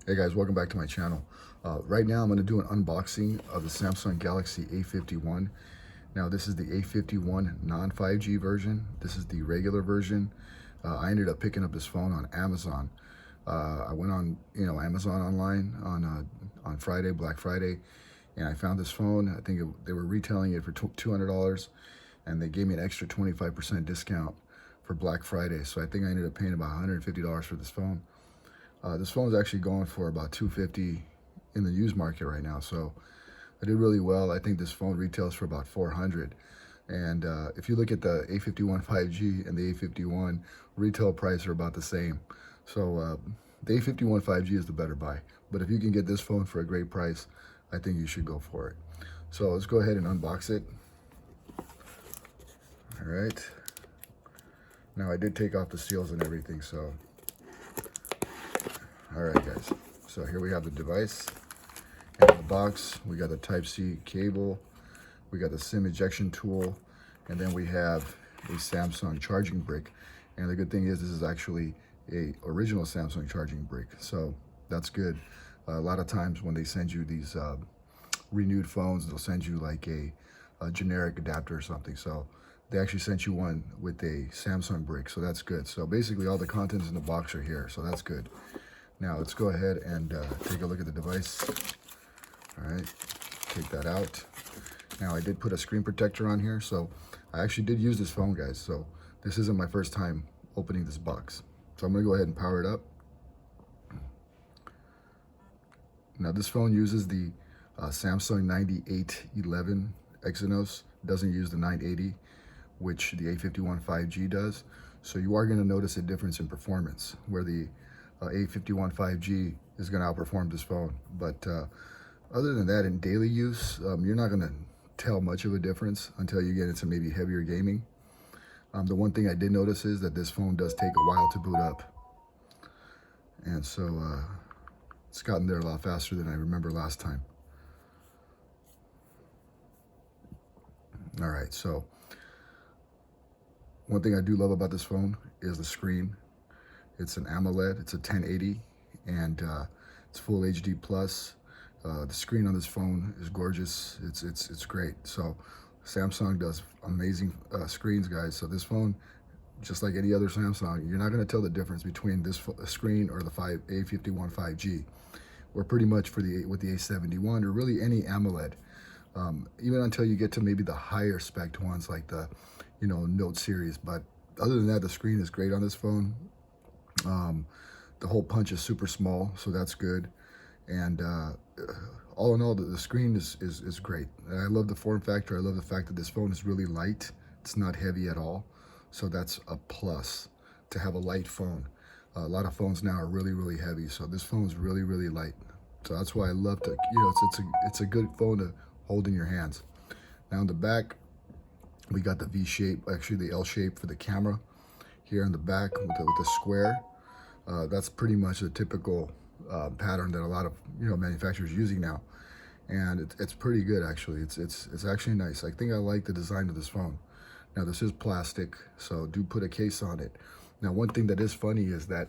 Hey guys, welcome back to my channel. Right now I'm going to do an unboxing of the Samsung Galaxy A51. Now this is the A51 non-5G version. This is the regular version. I ended up picking up this phone on Amazon. I went on Amazon online on Friday, Black Friday, and I found this phone. I think they were retailing it for $200, and they gave me an extra 25% discount for Black Friday. So I think I ended up paying about $150 for this phone. This phone is actually going for about $250 in the used market right now, so I did really well. I think this phone retails for about $400, and if you look at the A51 5G and the A51, retail price are about the same. So the A51 5G is the better buy, but if you can get this phone for a great price, I think you should go for it. So let's go ahead and unbox it. All right. Now I did take off the seals and everything, so all right guys, so here we have the device. In the box, we got the Type-C cable, we got the SIM ejection tool, and then we have a Samsung charging brick. And the good thing is this is actually a original Samsung charging brick, so that's good. A lot of times when they send you these renewed phones, they'll send you like a generic adapter or something. So they actually sent you one with a Samsung brick, so that's good. So basically all the contents in the box are here, so that's good. Now let's go ahead and take a look at the device. All right, take that out. Now I did put a screen protector on here, so I actually did use this phone, guys. So this isn't my first time opening this box. So I'm gonna go ahead and power it up. Now this phone uses the Samsung 9811 Exynos, doesn't use the 980, which the A51 5G does. So you are gonna notice a difference in performance, where the A51 5G is going to outperform this phone. But other than that, in daily use, you're not going to tell much of a difference until you get into maybe heavier gaming. The one thing I did notice is that this phone does take a while to boot up. And so it's gotten there a lot faster than I remember last time. All right, so one thing I do love about this phone is the screen. It's an AMOLED, it's a 1080, and it's full HD plus. The screen on this phone is gorgeous. It's great. So Samsung does amazing screens, guys. So this phone, just like any other Samsung, you're not going to tell the difference between this screen or the A51 5G. Or pretty much with the A71 or really any AMOLED. Even until you get to maybe the higher spec ones like the Note series. But other than that, the screen is great on this phone. The hole punch is super small, so that's good. And all in all, the screen is great. And I love the form factor. I love the fact that this phone is really light. It's not heavy at all, so that's a plus to have a light phone. A lot of phones now are really heavy, so this phone is really light. So that's why I love to, it's a good phone to hold in your hands. Now in the back, we got the V shape, actually the L shape for the camera here in the back with the square. That's pretty much the typical pattern that a lot of manufacturers are using now, and it's pretty good actually. It's actually nice. I think I like the design of this phone. Now this is plastic, so do put a case on it. Now one thing that is funny is that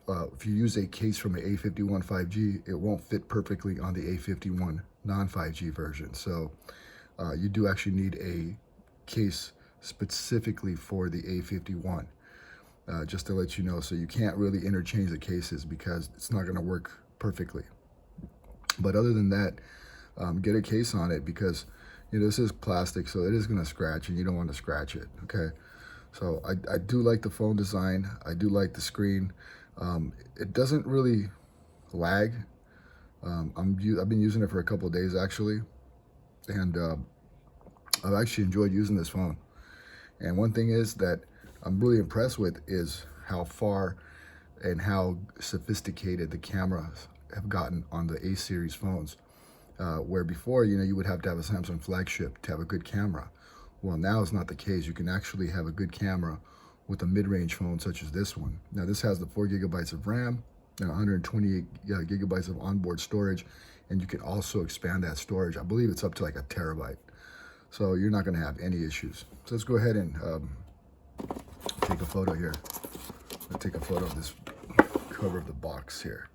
if you use a case from the A51 5G, it won't fit perfectly on the A51 non-5G version. So you do actually need a case specifically for the A51. Just to let you know, so you can't really interchange the cases because it's not going to work perfectly. But other than that, get a case on it because this is plastic, so it is going to scratch, and you don't want to scratch it. Okay, so I do like the phone design. I do like the screen. It doesn't really lag. I've been using it for a couple of days actually, and I've actually enjoyed using this phone. And one thing is that I'm really impressed with is how far and how sophisticated the cameras have gotten on the A series phones. Where before, you would have to have a Samsung flagship to have a good camera. Well, now it's not the case. You can actually have a good camera with a mid-range phone such as this one. Now this has the 4 gigabytes of RAM and 128 gigabytes of onboard storage, and you can also expand that storage. I believe it's up to like a terabyte. So you're not going to have any issues. So let's go ahead and take a photo here. I'll take a photo of this cover of the box here.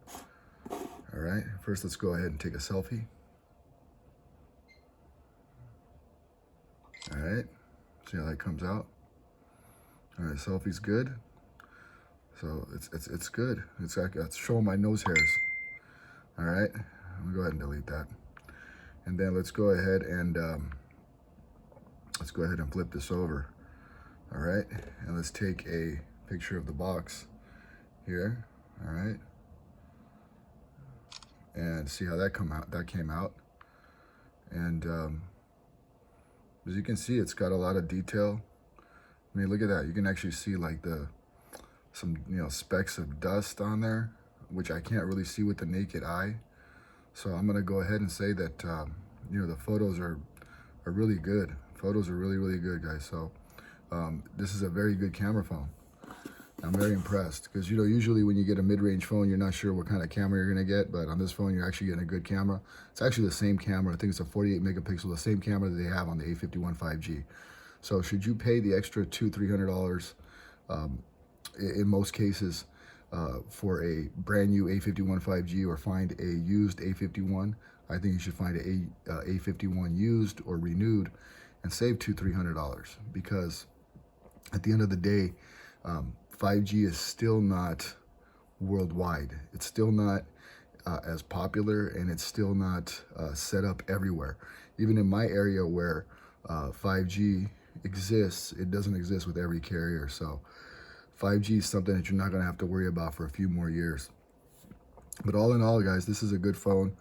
All right, first let's go ahead and take a selfie. All right, see how that comes out. All right, selfie's good. So it's good. It's showing my nose hairs. All right, I'm gonna go ahead and delete that. And then let's go ahead and flip this over. All right, and let's take a picture of the box here. All right, and see how that came out. And as you can see, it's got a lot of detail. I mean, look at that. You can actually see like some specks of dust on there, which I can't really see with the naked eye. So I'm gonna go ahead and say that the photos are really good. Photos are really good, guys. So this is a very good camera phone. I'm very impressed because usually when you get a mid-range phone, you're not sure what kind of camera you're gonna get, but on this phone you're actually getting a good camera. It's actually the same camera. I think it's a 48 megapixel, the same camera that they have on the A51 5G. So should you pay the extra $200-300 in most cases for a brand new A51 5G or find a used A51, I think you should find a A51 used or renewed and save $200-300 because at the end of the day, 5G is still not worldwide. It's still not as popular, and it's still not set up everywhere. Even in my area where 5G exists, it doesn't exist with every carrier. So 5G is something that you're not going to have to worry about for a few more years. But all in all, guys, this is a good phone.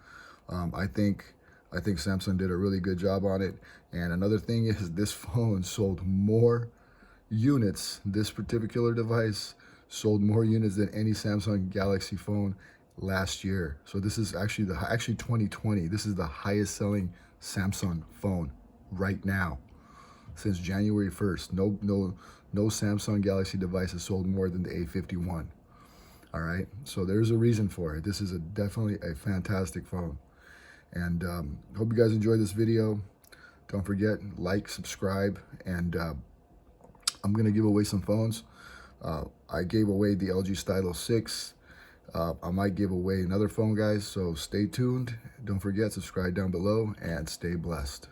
I think Samsung did a really good job on it. And another thing is this phone sold more units. This particular device sold more units than any Samsung Galaxy phone last year. So this is actually 2020. This is the highest selling Samsung phone right now since January 1st. No Samsung Galaxy device has sold more than the A51. All right, so there's a reason for it. This is definitely a fantastic phone. And hope you guys enjoyed this video. Don't forget, like, subscribe, and I'm gonna give away some phones. I gave away the LG Stylo 6. I might give away another phone, guys, so stay tuned. Don't forget, subscribe down below, and stay blessed.